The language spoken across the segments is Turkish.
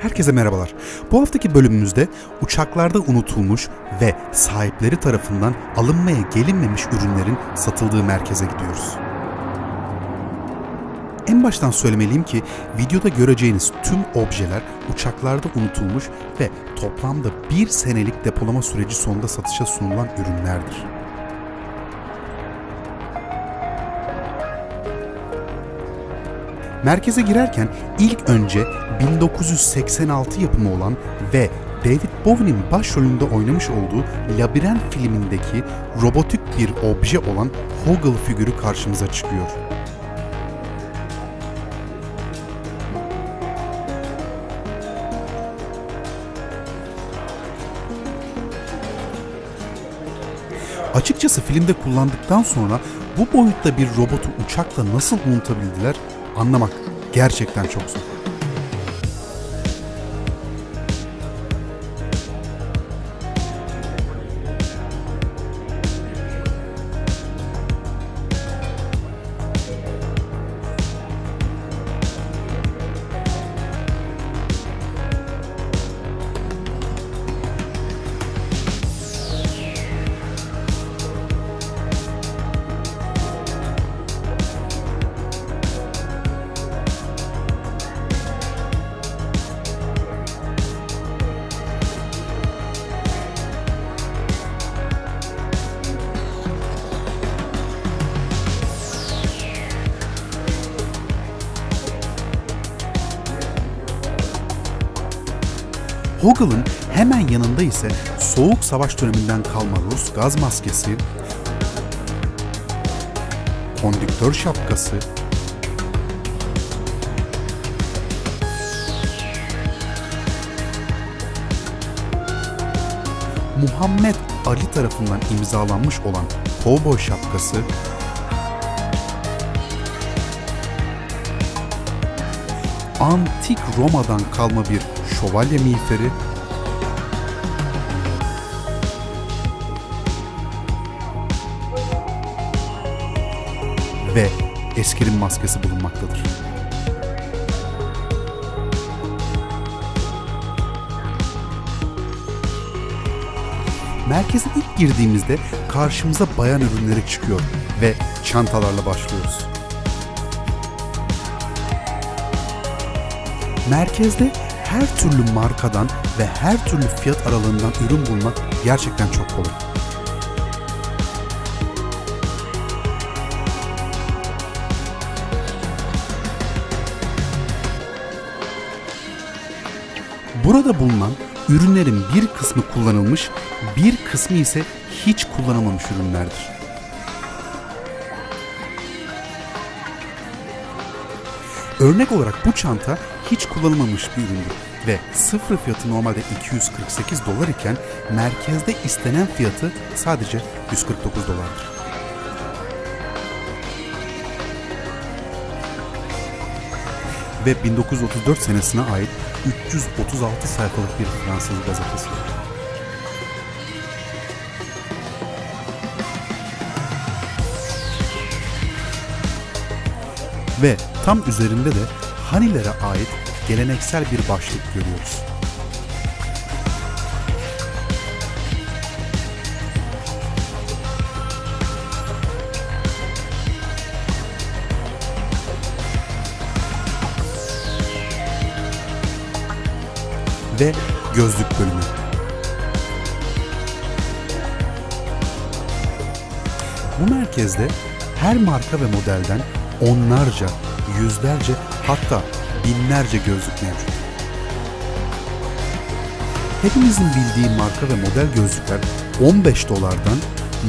Herkese merhabalar. Bu haftaki bölümümüzde uçaklarda unutulmuş ve sahipleri tarafından alınmaya gelinmemiş ürünlerin satıldığı merkeze gidiyoruz. En baştan söylemeliyim ki videoda göreceğiniz tüm objeler uçaklarda unutulmuş ve toplamda 1 senelik depolama süreci sonunda satışa sunulan ürünlerdir. Merkeze girerken ilk önce 1986 yapımı olan ve David Bowie'nin başrolünde oynamış olduğu Labirent filmindeki robotik bir obje olan Hoggle figürü karşımıza çıkıyor. Açıkçası filmde kullandıktan sonra bu boyutta bir robotu uçakla nasıl unutabildiler anlamak gerçekten çok zor. Hoggle'ın hemen yanında ise Soğuk Savaş döneminden kalma Rus gaz maskesi, kondüktör şapkası, Muhammed Ali tarafından imzalanmış olan kovboy şapkası, antik Roma'dan kalma bir şövalye miğferi ve eskrim maskesi bulunmaktadır. Merkeze ilk girdiğimizde karşımıza bayan ürünleri çıkıyor ve çantalarla başlıyoruz. Merkezde her türlü markadan ve her türlü fiyat aralığından ürün bulmak gerçekten çok kolay. Burada bulunan ürünlerin bir kısmı kullanılmış, bir kısmı ise hiç kullanılmamış ürünlerdir. Örnek olarak bu çanta hiç kullanılmamış bir üründür ve sıfır fiyatı normalde $248 iken merkezde istenen fiyatı sadece $149. Ve 1934 senesine ait 336 sayfalık bir Fransız gazetesi. Ve tam üzerinde de Hanilere ait geleneksel bir başlık görüyoruz. Ve gözlük bölümü. Bu merkezde her marka ve modelden onlarca, yüzlerce hatta binlerce gözlük mevcut. Hepimizin bildiği marka ve model gözlükler $15'dan,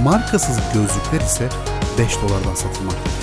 markasız gözlükler ise $5'dan satılmaktadır.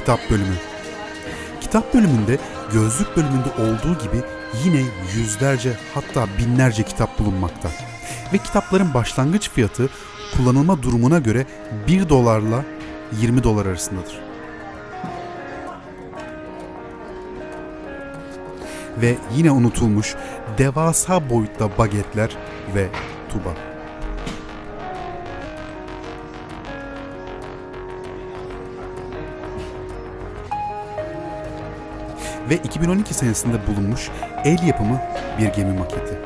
Kitap bölümü. Kitap bölümünde gözlük bölümünde olduğu gibi yine yüzlerce hatta binlerce kitap bulunmakta. Ve kitapların başlangıç fiyatı kullanılma durumuna göre 1 dolarla 20 dolar arasındadır. Ve yine unutulmuş devasa boyutta bagetler ve tuba. Ve 2012 senesinde bulunmuş el yapımı bir gemi maketi.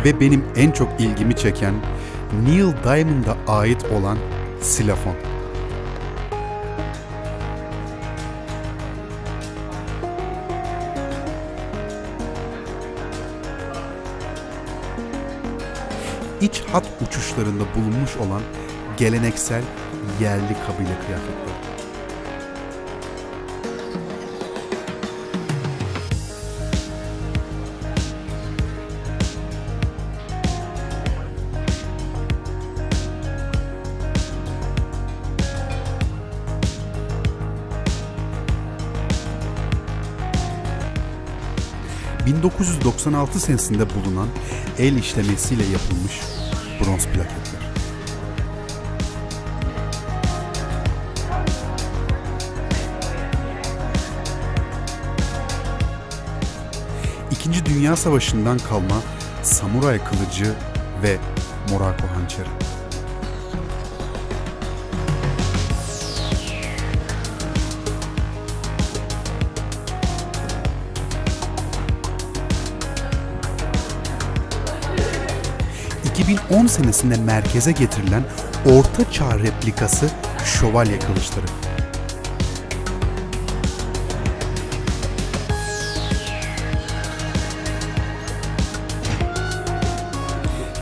Ve benim en çok ilgimi çeken Neil Diamond'a ait olan silafon. İç hat uçuşlarında bulunmuş olan geleneksel yerli kabile kıyafetleri. ...1996 senesinde bulunan el işlemesiyle yapılmış bronz plaketler. İkinci Dünya Savaşı'ndan kalma samuray kılıcı ve Morocco hançeri. ...2010 senesinde merkeze getirilen Orta Çağ replikası şövalye kılıçları.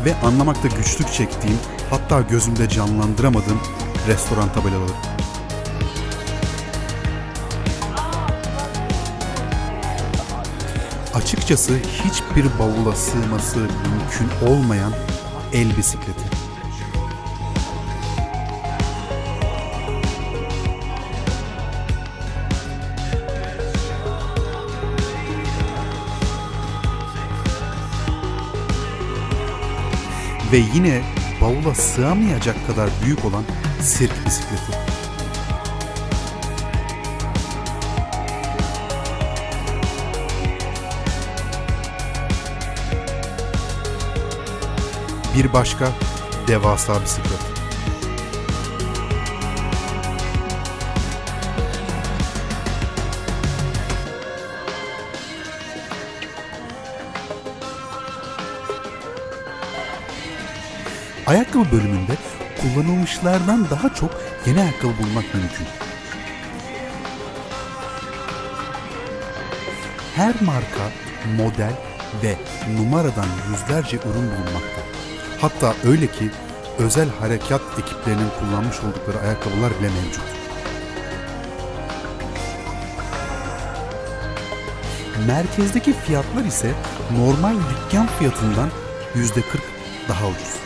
Ve anlamakta güçlük çektiğim, hatta gözümde canlandıramadığım restoran tabelaları. Açıkçası hiçbir bavula sığması mümkün olmayan el bisikleti. Ve yine bavula sığamayacak kadar büyük olan sirk bisikleti. Bir başka devasa bisiklet. Ayakkabı bölümünde kullanılmışlardan daha çok yeni ayakkabı bulmak mümkün. Her marka, model ve numaradan yüzlerce ürün bulunmakta. Hatta öyle ki özel harekat ekiplerinin kullanmış oldukları ayakkabılar bile mevcut. Merkezdeki fiyatlar ise normal dükkan fiyatından %40 daha ucuz.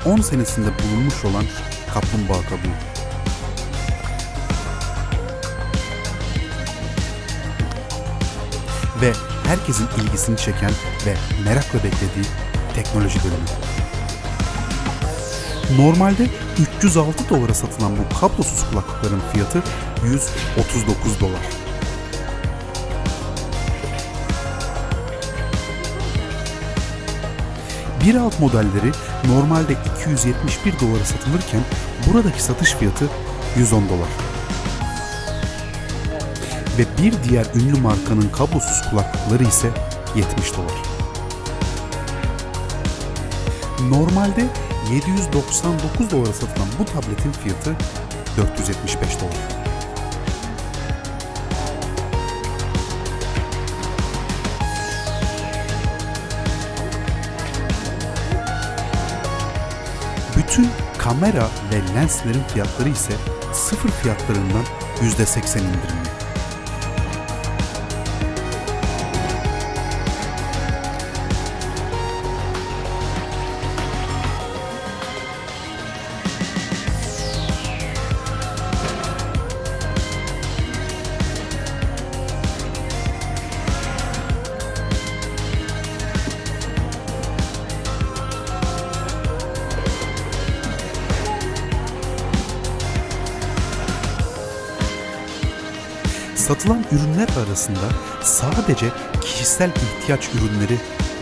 ...2010 senesinde bulunmuş olan kaplumbağa kabuğu. Ve herkesin ilgisini çeken ve merakla beklediği teknoloji bölümü. Normalde 306 dolara satılan bu kablosuz kulaklıkların fiyatı 139 dolar. Bir alt modelleri normalde 271 dolara satılırken buradaki satış fiyatı 110 dolar. Ve bir diğer ünlü markanın kablosuz kulaklıkları ise 70 dolar. Normalde 799 dolara satılan bu tabletin fiyatı 475 dolar. Bütün kamera ve lenslerin fiyatları ise sıfır fiyatlarından %80 indirimli. satılan ürünler arasında sadece kişisel ihtiyaç ürünleri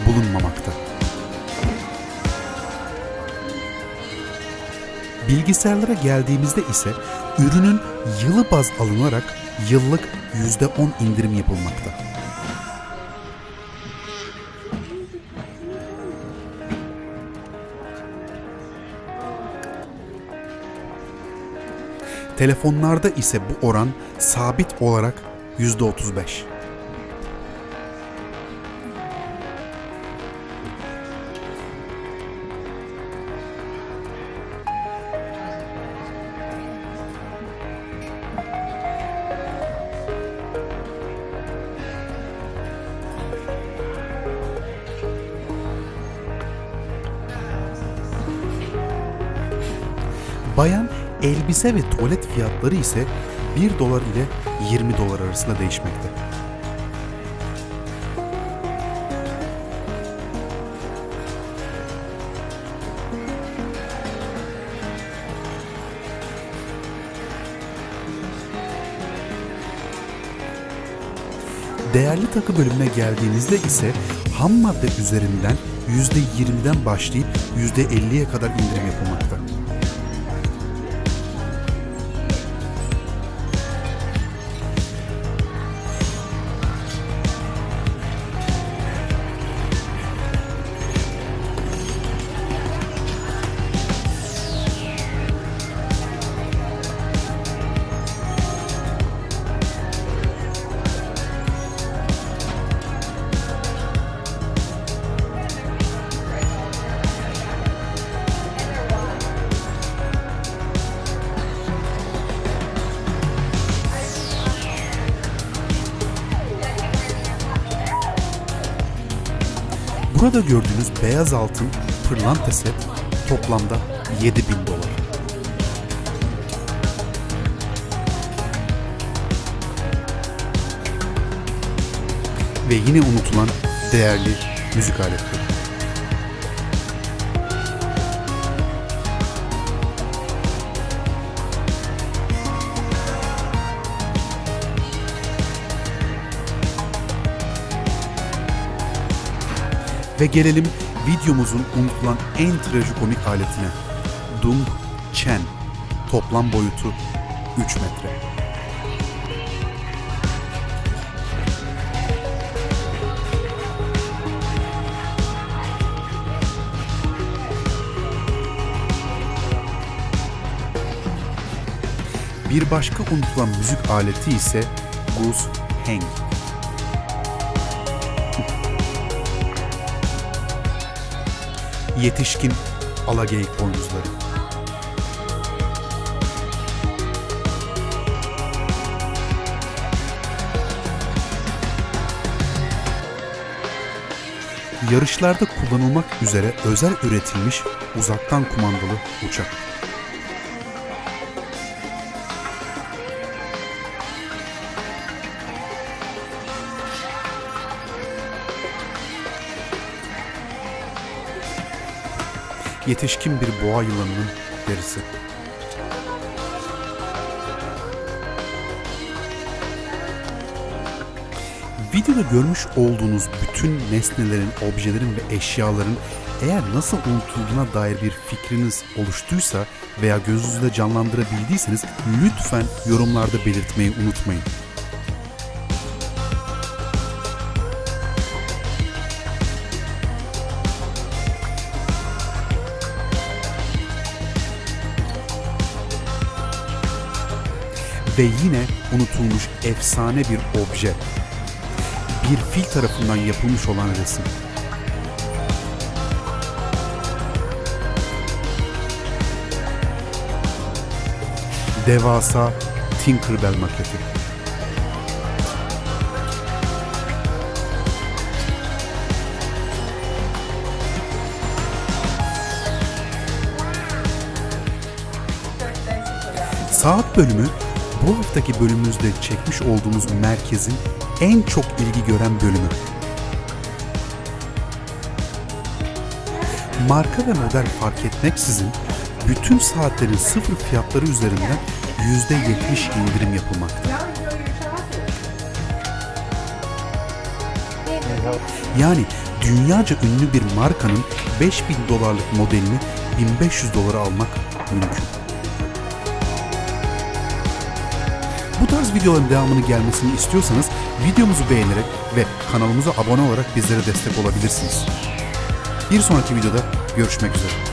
bulunmamakta. Bilgisayarlara geldiğimizde ise ürünün yılı baz alınarak yıllık %10 indirim yapılmakta. Telefonlarda ise bu oran sabit olarak %35. Bayan elbise ve tuvalet fiyatları ise 1 dolar ile 20 dolar arasında değişmekte. Değerli takı bölümüne geldiğimizde ise ham madde üzerinden %20'den başlayıp %50'ye kadar indirim yapılmakta. Burada gördüğünüz beyaz altın pırlanta set toplamda 7.000 dolar. Ve yine unutulan değerli müzik aletleri. Ve gelelim videomuzun unutulan en trajikomik aletine. Dung Chen. Toplam boyutu 3 metre. Bir başka unutulan müzik aleti ise Goose Hang. Yetişkin alageyik boynuzları. Yarışlarda kullanılmak üzere özel üretilmiş uzaktan kumandalı uçak. Yetişkin bir boğa yılanının derisi. Videoda görmüş olduğunuz bütün nesnelerin, objelerin ve eşyaların eğer nasıl unutulduğuna dair bir fikriniz oluştuysa veya gözünüzde canlandırabildiyseniz lütfen yorumlarda belirtmeyi unutmayın. Ve yine unutulmuş efsane bir obje. Bir fil tarafından yapılmış olan resim. Devasa Tinkerbell maketi. Saat bölümü bu haftaki bölümümüzde çekmiş olduğumuz merkezin en çok ilgi gören bölümü. Marka ve model fark etmeksizin bütün saatlerin sıfır fiyatları üzerinden %70 indirim yapılmakta. Yani dünyaca ünlü bir markanın 5000 dolarlık modelini 1500 dolara almak mümkün. Bu tarz videoların devamını gelmesini istiyorsanız videomuzu beğenerek ve kanalımıza abone olarak bizlere destek olabilirsiniz. Bir sonraki videoda görüşmek üzere.